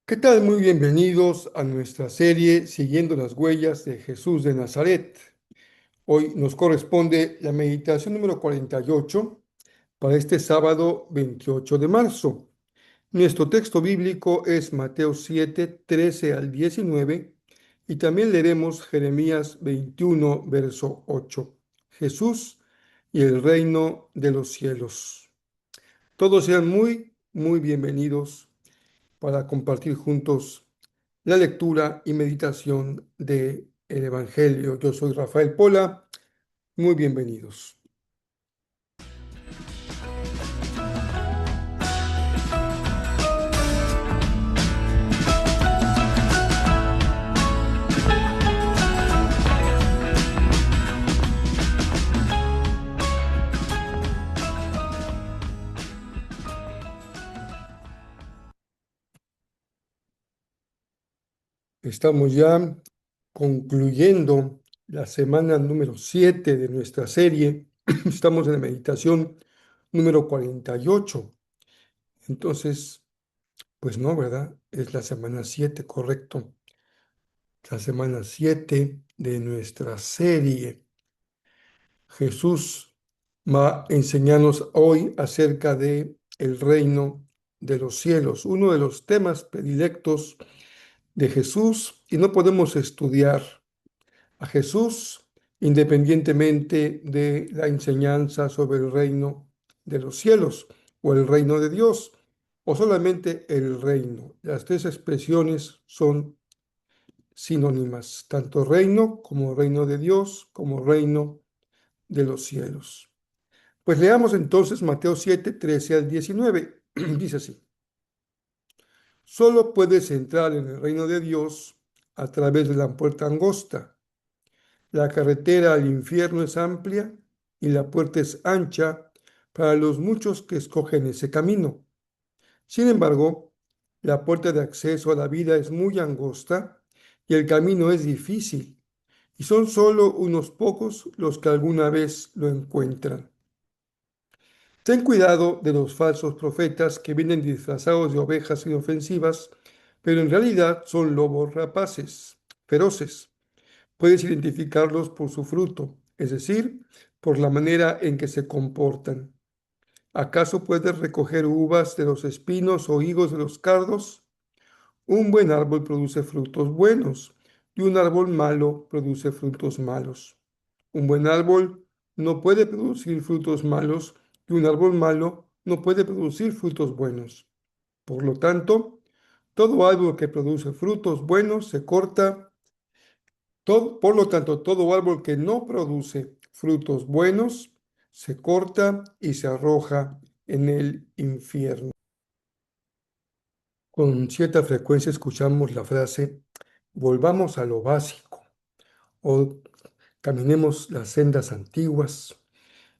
¿Qué tal? Muy bienvenidos a nuestra serie Siguiendo las huellas de Jesús de Nazaret. Hoy nos corresponde la meditación número 48 para este sábado 28 de marzo. Nuestro texto bíblico es Mateo 7, 13 al 19 y también leeremos Jeremías 21, verso 8. Jesús y el reino de los cielos. Todos sean muy bienvenidos para compartir juntos la lectura y meditación del Evangelio. Yo soy Rafael Pola, muy bienvenidos. Estamos ya concluyendo la semana número 7 de nuestra serie. Estamos en la meditación número 48. Entonces, pues no, ¿verdad? Es la semana 7, correcto. La semana 7 de nuestra serie. Jesús va a enseñarnos hoy acerca de el reino de los cielos, uno de los temas predilectos de Jesús, y no podemos estudiar a Jesús independientemente de la enseñanza sobre el reino de los cielos o el reino de Dios o solamente el reino. Las tres expresiones son sinónimas, tanto reino como reino de Dios como reino de los cielos. Pues leamos entonces Mateo 7, 13 al 19. Dice así: Solo puedes entrar en el reino de Dios a través de la puerta angosta. La carretera al infierno es amplia y la puerta es ancha para los muchos que escogen ese camino. Sin embargo, la puerta de acceso a la vida es muy angosta y el camino es difícil, y son solo unos pocos los que alguna vez lo encuentran. Ten cuidado de los falsos profetas que vienen disfrazados de ovejas inofensivas, pero en realidad son lobos rapaces, feroces. Puedes identificarlos por su fruto, es decir, por la manera en que se comportan. ¿Acaso puedes recoger uvas de los espinos o higos de los cardos? Un buen árbol produce frutos buenos y un árbol malo produce frutos malos. Un buen árbol no puede producir frutos malos y un árbol malo no puede producir frutos buenos. Por lo tanto, todo árbol que produce frutos buenos se corta. Por lo tanto, todo árbol que no produce frutos buenos se corta y se arroja en el infierno. Con cierta frecuencia escuchamos la frase, volvamos a lo básico o caminemos las sendas antiguas.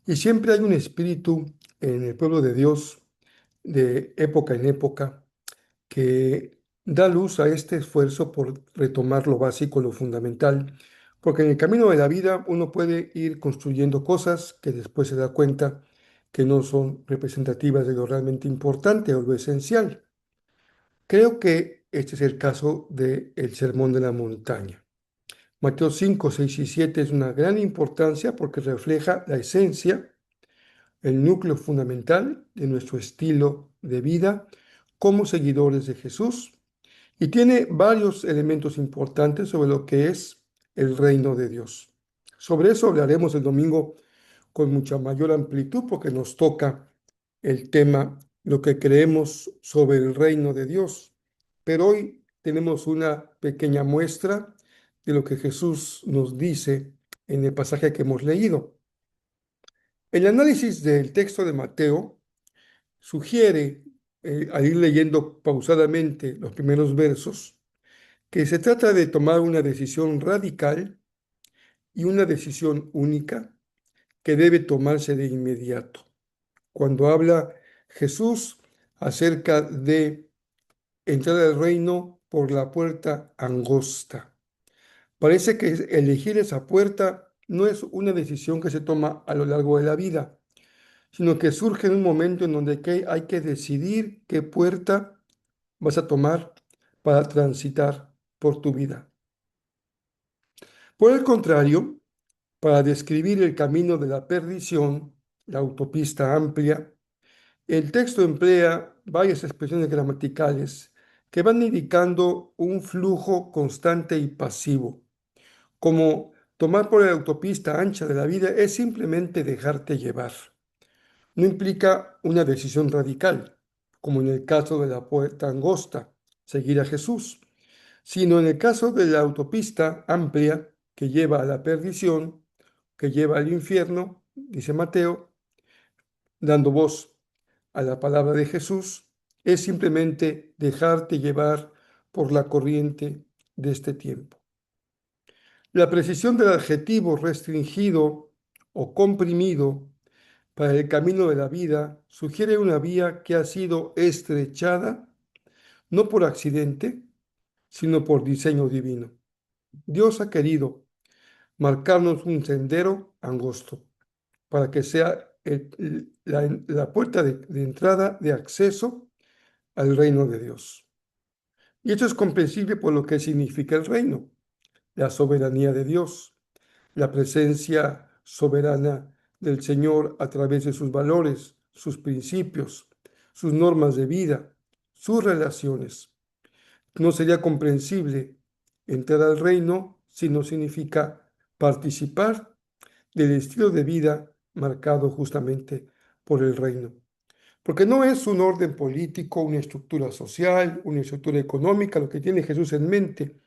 Y siempre hay un espíritu en el pueblo de Dios de época en época que da luz a este esfuerzo por retomar lo básico, lo fundamental, porque en el camino de la vida uno puede ir construyendo cosas que después se da cuenta que no son representativas de lo realmente importante o lo esencial. Creo que este es el caso del Sermón de la Montaña. Mateo 5, 6 y 7 es una gran importancia porque refleja la esencia, el núcleo fundamental de nuestro estilo de vida como seguidores de Jesús y tiene varios elementos importantes sobre lo que es el reino de Dios. Sobre eso hablaremos el domingo con mucha mayor amplitud porque nos toca el tema, lo que creemos sobre el reino de Dios. Pero hoy tenemos una pequeña muestra de lo que Jesús nos dice en el pasaje que hemos leído. El análisis del texto de Mateo sugiere, al ir leyendo pausadamente los primeros versos, que se trata de tomar una decisión radical y una decisión única que debe tomarse de inmediato. Cuando habla Jesús acerca de entrar al reino por la puerta angosta, parece que elegir esa puerta no es una decisión que se toma a lo largo de la vida, sino que surge en un momento en donde hay que decidir qué puerta vas a tomar para transitar por tu vida. Por el contrario, para describir el camino de la perdición, la autopista amplia, el texto emplea varias expresiones gramaticales que van indicando un flujo constante y pasivo, como tomar por la autopista ancha de la vida es simplemente dejarte llevar. No implica una decisión radical, como en el caso de la puerta angosta, seguir a Jesús, sino en el caso de la autopista amplia que lleva a la perdición, que lleva al infierno, dice Mateo, dando voz a la palabra de Jesús, es simplemente dejarte llevar por la corriente de este tiempo. La precisión del adjetivo restringido o comprimido para el camino de la vida sugiere una vía que ha sido estrechada no por accidente, sino por diseño divino. Dios ha querido marcarnos un sendero angosto para que sea la puerta de entrada, de acceso al reino de Dios. Y esto es comprensible por lo que significa el reino, la soberanía de Dios, la presencia soberana del Señor a través de sus valores, sus principios, sus normas de vida, sus relaciones. No sería comprensible entrar al reino si no significa participar del estilo de vida marcado justamente por el reino. Porque no es un orden político, una estructura social, una estructura económica lo que tiene Jesús en mente,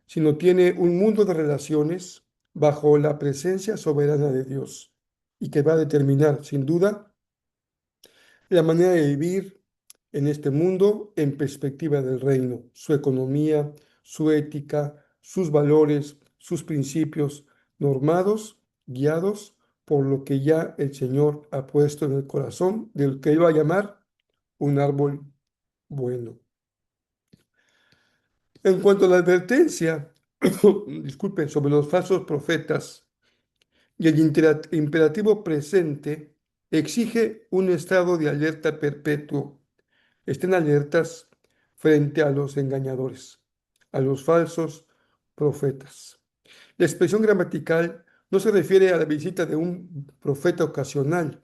sino tiene un mundo de relaciones bajo la presencia soberana de Dios y que va a determinar, sin duda, la manera de vivir en este mundo en perspectiva del reino, su economía, su ética, sus valores, sus principios normados, guiados por lo que ya el Señor ha puesto en el corazón del que Él va a llamar un árbol bueno. En cuanto a la advertencia, disculpen, sobre los falsos profetas y el imperativo presente exige un estado de alerta perpetuo. Estén alertas frente a los engañadores, a los falsos profetas. La expresión gramatical no se refiere a la visita de un profeta ocasional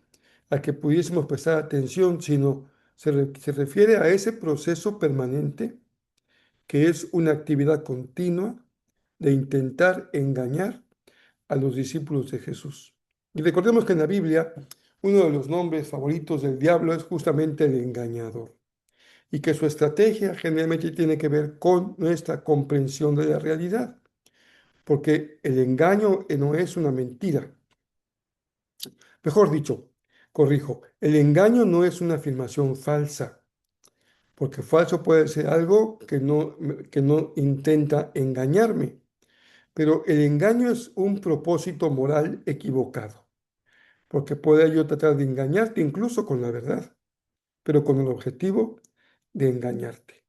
al que pudiésemos prestar atención, sino se refiere a ese proceso permanente que es una actividad continua de intentar engañar a los discípulos de Jesús. Y recordemos que en la Biblia uno de los nombres favoritos del diablo es justamente el engañador y que su estrategia generalmente tiene que ver con nuestra comprensión de la realidad, porque el engaño no es una mentira. Mejor dicho, corrijo, el engaño no es una afirmación falsa, porque falso puede ser algo que no intenta engañarme, pero el engaño es un propósito moral equivocado, porque puede yo tratar de engañarte incluso con la verdad, pero con el objetivo de engañarte.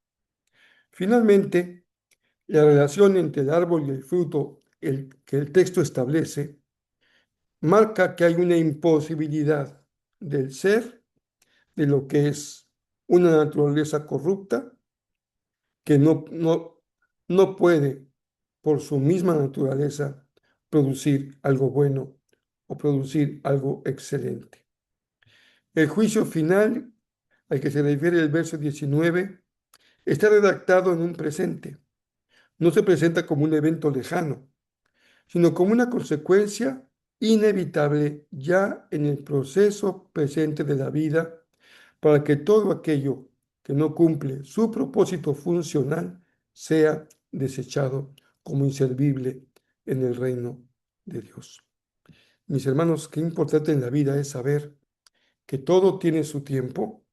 Finalmente, la relación entre el árbol y el fruto que el texto establece marca que hay una imposibilidad del ser, de lo que es una naturaleza corrupta que no puede, por su misma naturaleza, producir algo bueno o producir algo excelente. El juicio final al que se refiere el verso 19 está redactado en un presente. No se presenta como un evento lejano, sino como una consecuencia inevitable ya en el proceso presente de la vida para que todo aquello que no cumple su propósito funcional sea desechado como inservible en el reino de Dios. Mis hermanos, qué importante en la vida es saber que todo tiene su tiempo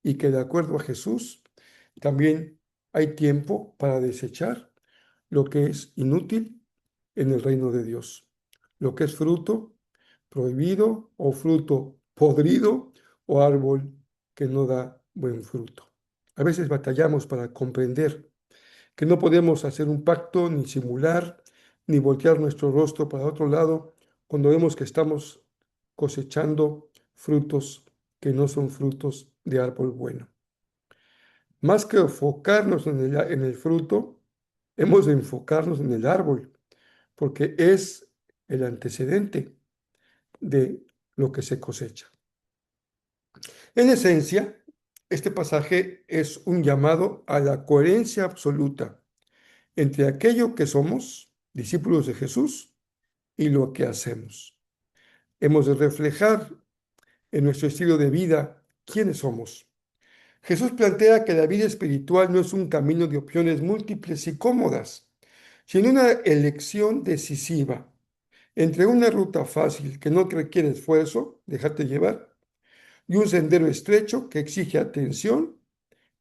y que de acuerdo a Jesús también hay tiempo para desechar lo que es inútil en el reino de Dios, lo que es fruto prohibido o fruto podrido o árbol que no da buen fruto. A veces batallamos para comprender que no podemos hacer un pacto, ni simular, ni voltear nuestro rostro para otro lado cuando vemos que estamos cosechando frutos que no son frutos de árbol bueno. Más que enfocarnos en el fruto, hemos de enfocarnos en el árbol, porque es el antecedente de lo que se cosecha. En esencia, este pasaje es un llamado a la coherencia absoluta entre aquello que somos, discípulos de Jesús, y lo que hacemos. Hemos de reflejar en nuestro estilo de vida quiénes somos. Jesús plantea que la vida espiritual no es un camino de opciones múltiples y cómodas, sino una elección decisiva entre una ruta fácil que no requiere esfuerzo, déjate llevar, y un sendero estrecho que exige atención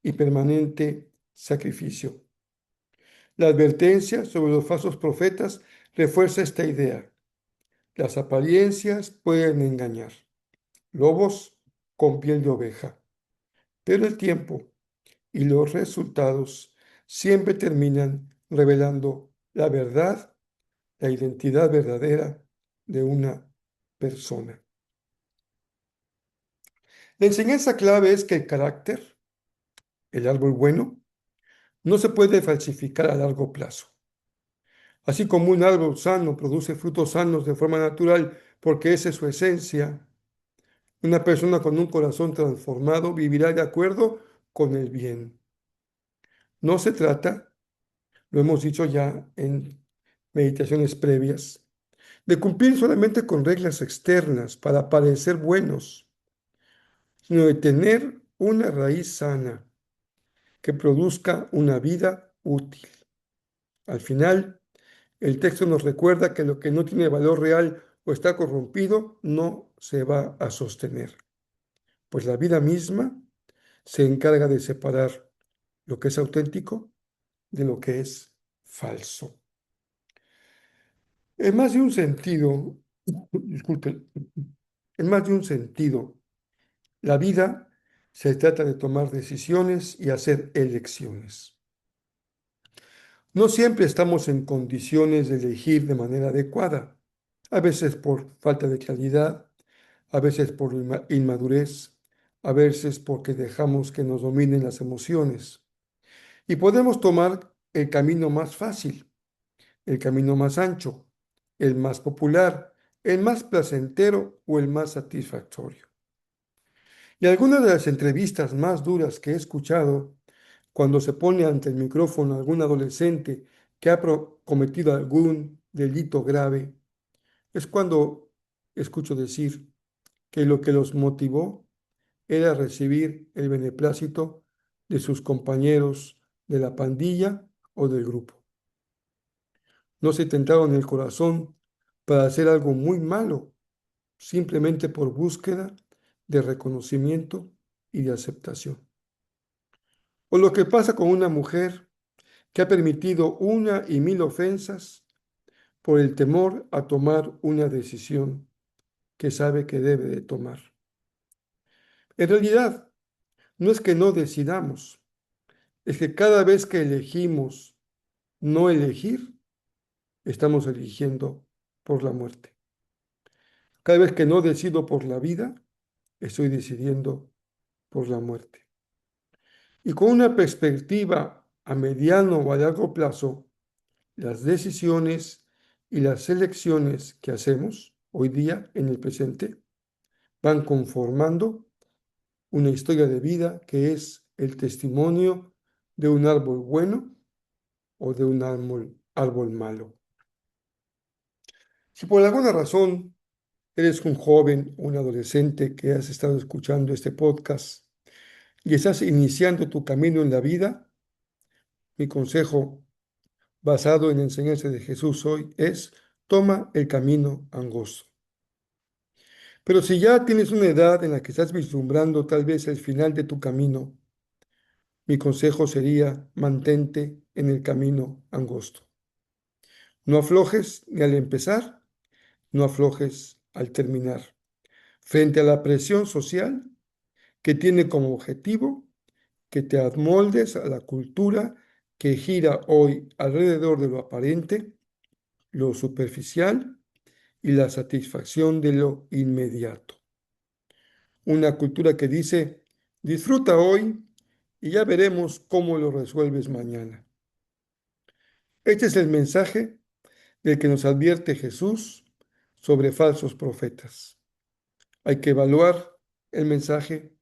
y permanente sacrificio. La advertencia sobre los falsos profetas refuerza esta idea. Las apariencias pueden engañar, lobos con piel de oveja, pero el tiempo y los resultados siempre terminan revelando la verdad, la identidad verdadera de una persona. La enseñanza clave es que el carácter, el árbol bueno, no se puede falsificar a largo plazo. Así como un árbol sano produce frutos sanos de forma natural porque esa es su esencia, una persona con un corazón transformado vivirá de acuerdo con el bien. No se trata, lo hemos dicho ya en meditaciones previas, de cumplir solamente con reglas externas para parecer buenos, sino de tener una raíz sana que produzca una vida útil. Al final, el texto nos recuerda que lo que no tiene valor real o está corrompido no se va a sostener, pues la vida misma se encarga de separar lo que es auténtico de lo que es falso. En más de un sentido, disculpen, en más de un sentido, la vida se trata de tomar decisiones y hacer elecciones. No siempre estamos en condiciones de elegir de manera adecuada, a veces por falta de claridad, a veces por inmadurez, a veces porque dejamos que nos dominen las emociones. Y podemos tomar el camino más fácil, el camino más ancho, el más popular, el más placentero o el más satisfactorio. Y algunas de las entrevistas más duras que he escuchado cuando se pone ante el micrófono algún adolescente que ha cometido algún delito grave, es cuando escucho decir que lo que los motivó era recibir el beneplácito de sus compañeros de la pandilla o del grupo. No se tentaron el corazón para hacer algo muy malo, simplemente por búsqueda de reconocimiento y de aceptación. O lo que pasa con una mujer que ha permitido una y mil ofensas por el temor a tomar una decisión que sabe que debe de tomar. En realidad, no es que no decidamos, es que cada vez que elegimos no elegir, estamos eligiendo por la muerte. Cada vez que no decido por la vida, estoy decidiendo por la muerte. Y con una perspectiva a mediano o a largo plazo, las decisiones y las elecciones que hacemos hoy día en el presente van conformando una historia de vida que es el testimonio de un árbol bueno o de un árbol malo. Si por alguna razón eres un joven, un adolescente que has estado escuchando este podcast y estás iniciando tu camino en la vida, mi consejo basado en la enseñanza de Jesús hoy es: toma el camino angosto. Pero si ya tienes una edad en la que estás vislumbrando tal vez el final de tu camino, mi consejo sería: mantente en el camino angosto. No aflojes ni al empezar, no aflojes al terminar. Frente a la presión social que tiene como objetivo que te amoldes a la cultura que gira hoy alrededor de lo aparente, lo superficial y la satisfacción de lo inmediato. Una cultura que dice: disfruta hoy y ya veremos cómo lo resuelves mañana. Este es el mensaje del que nos advierte Jesús sobre falsos profetas. Hay que evaluar el mensaje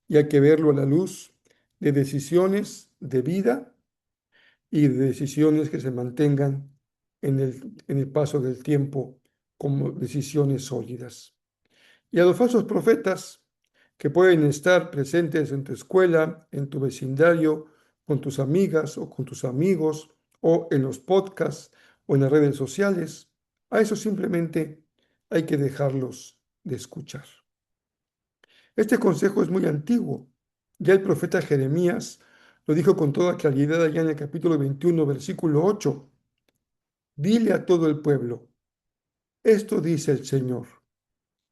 y hay que verlo a la luz de decisiones de vida y de decisiones que se mantengan en el paso del tiempo como decisiones sólidas. Y a los falsos profetas que pueden estar presentes en tu escuela, en tu vecindario, con tus amigas o con tus amigos, o en los podcasts o en las redes sociales, a eso simplemente hay que dejarlos de escuchar. Este consejo es muy antiguo. Ya el profeta Jeremías lo dijo con toda claridad allá en el capítulo 21, versículo 8. Dile a todo el pueblo, esto dice el Señor,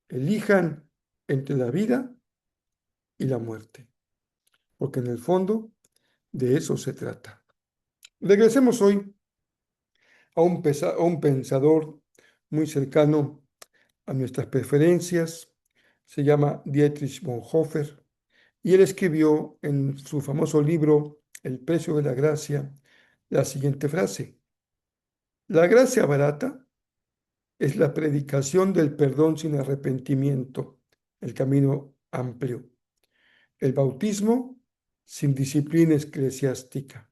elijan entre la vida y la muerte, porque en el fondo de eso se trata. Regresemos hoy a un pensador muy cercano a nuestras preferencias. Se llama Dietrich Bonhoeffer y él escribió en su famoso libro El precio de la gracia la siguiente frase: la gracia barata es la predicación del perdón sin arrepentimiento, el camino amplio. El bautismo sin disciplina eclesiástica.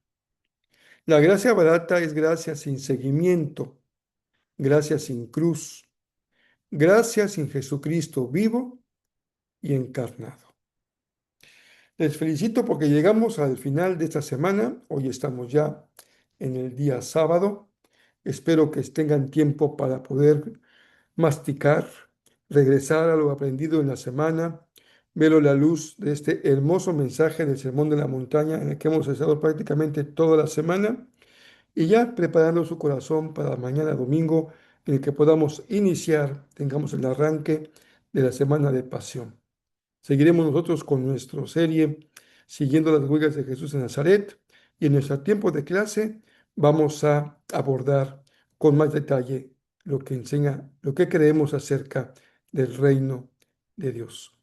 La gracia barata es gracia sin seguimiento, gracia sin cruz, gracia sin Jesucristo vivo y encarnado. Les felicito porque llegamos al final de esta semana. Hoy estamos ya en el día sábado. Espero que tengan tiempo para poder masticar, regresar a lo aprendido en la semana, verlo a la luz de este hermoso mensaje del Sermón de la Montaña en el que hemos estado prácticamente toda la semana y ya preparando su corazón para mañana domingo en el que podamos iniciar, tengamos el arranque de la semana de pasión. Seguiremos nosotros con nuestra serie Siguiendo las huellas de Jesús en Nazaret y en nuestro tiempo de clase vamos a abordar con más detalle lo que enseña, lo que creemos acerca del reino de Dios.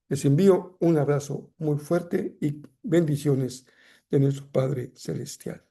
Les envío un abrazo muy fuerte y bendiciones de nuestro Padre Celestial.